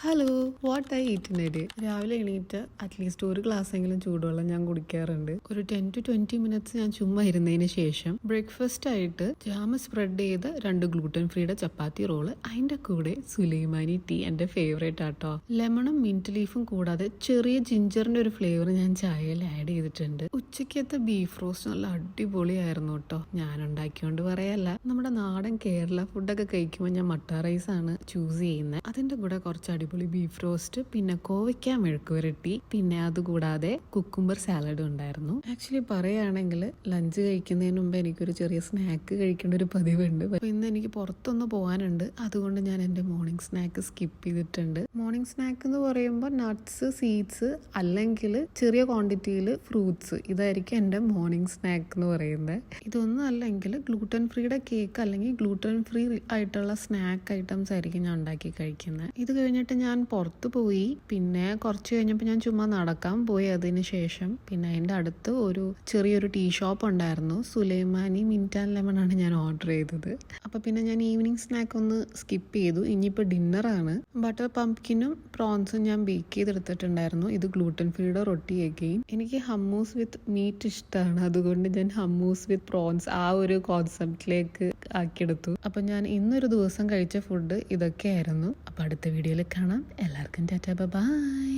Hello, what I eat in A day. രാവിലെ എണീറ്റ് at least ഒരു ഗ്ലാസ്സെങ്കിലും ചൂടുവെള്ളം ഞാൻ കുടിക്കാറുണ്ട്. ഒരു 10 to 20 മിനിറ്റ്സ് ഞാൻ ചുമ്മാ ഇരുന്നതിന് ശേഷം ബ്രേക്ക്ഫാസ്റ്റ് ആയിട്ട് ജാം സ്പ്രെഡ് ചെയ്ത് 2 ഗ്ലൂട്ടൻ ഫ്രീയുടെ ചപ്പാത്തി റോള്, അതിന്റെ കൂടെ സുലൈമാനി ടീ എന്റെ ഫേവറേറ്റ് ആട്ടോ. ലെമണും മിന്റ് ലീഫും കൂടാതെ ചെറിയ ജിഞ്ചറിന്റെ ഒരു ഫ്ലേവർ ഞാൻ ചായയിൽ ആഡ് ചെയ്തിട്ടുണ്ട്. ഉച്ചക്കത്തെ ബീഫ് റോസ്റ്റ് നല്ല അടിപൊളിയായിരുന്നു കേട്ടോ. ഞാൻ ഉണ്ടാക്കിയോണ്ട് പറയല്ല, നമ്മുടെ നാടൻ കേരള ഫുഡൊക്കെ കഴിക്കുമ്പോൾ ഞാൻ മട്ട റൈസ് ആണ് ചൂസ് ചെയ്യുന്നത്. അതിന്റെ കൂടെ കുറച്ച് അടിപൊളി ബീഫ് റോസ്റ്റ്, പിന്നെ കോവയ്ക്ക മെഴുക്ക് വരട്ടി, പിന്നെ അതുകൂടാതെ കുക്കുംബർ സാലഡും ഉണ്ടായിരുന്നു. ആക്ച്വലി പറയുകയാണെങ്കിൽ ലഞ്ച് കഴിക്കുന്നതിന് മുമ്പ് എനിക്കൊരു ചെറിയ സ്നാക്ക് കഴിക്കേണ്ട ഒരു പതിവുണ്ട്. അപ്പൊ ഇന്ന് എനിക്ക് പുറത്തൊന്ന് പോകാനുണ്ട്, അതുകൊണ്ട് ഞാൻ എൻ്റെ മോർണിംഗ് സ്നാക്ക് സ്കിപ്പ് ചെയ്തിട്ടുണ്ട്. മോർണിംഗ് സ്നാക്ക് എന്ന് പറയുമ്പോൾ നട്ട്സ്, സീഡ്സ് അല്ലെങ്കിൽ ചെറിയ ക്വാണ്ടിറ്റിയിൽ ഫ്രൂട്ട്സ്, ഇതായിരിക്കും എൻ്റെ മോർണിംഗ് സ്നാക്ക് എന്ന് പറയുന്നത്. ഇതൊന്നും അല്ലെങ്കിൽ ഗ്ലൂട്ടൻ ഫ്രീയുടെ കേക്ക് അല്ലെങ്കിൽ ഗ്ലൂട്ടൻ ഫ്രീ ആയിട്ടുള്ള സ്നാക്ക് ഐറ്റംസ് ആയിരിക്കും ഞാൻ ഉണ്ടാക്കി കഴിക്കുന്നത്. ഇത് കഴിഞ്ഞിട്ട് ഞാൻ പുറത്ത് പോയി, പിന്നെ കുറച്ച് കഴിഞ്ഞപ്പോൾ ഞാൻ ചുമ്മാ നടക്കാൻ പോയി. അതിന് ശേഷം പിന്നെ അതിൻ്റെ അടുത്ത് ഒരു ചെറിയൊരു ടീ ഷോപ്പ് ഉണ്ടായിരുന്നു. സുലൈമാനി മിന്റ് ആൻഡ് ലെമൺ ആണ് ഞാൻ ഓർഡർ ചെയ്തത്. അപ്പോൾ പിന്നെ ഞാൻ ഈവനിങ് സ്നാക്ക് ഒന്ന് സ്കിപ്പ് ചെയ്തു. ഇനിയിപ്പോൾ ഡിന്നറാണ്. ബട്ടർ പംപ്കിനും പ്രോൺസും ഞാൻ ബേക്ക് ചെയ്തെടുത്തിട്ടുണ്ടായിരുന്നു. ഇത് ഗ്ലൂട്ടൻ ഫ്രീയുടെ റൊട്ടി അഗെയിൻ. എനിക്ക് ഹമ്മൂസ് വിത്ത് മീറ്റ് ഇഷ്ടമാണ്, അതുകൊണ്ട് ഞാൻ ഹമ്മൂസ് വിത്ത് പ്രോൺസ് ആ ഒരു കോൺസെപ്റ്റിലേക്ക് ആക്കിയെടുത്തു. അപ്പം ഞാൻ ഇന്നൊരു ദിവസം കഴിച്ച ഫുഡ് ഇതൊക്കെയായിരുന്നു. അപ്പോൾ അടുത്ത വീഡിയോയിൽ കാണാം. എല്ലാവർക്കും ടാറ്റാ, ബൈ.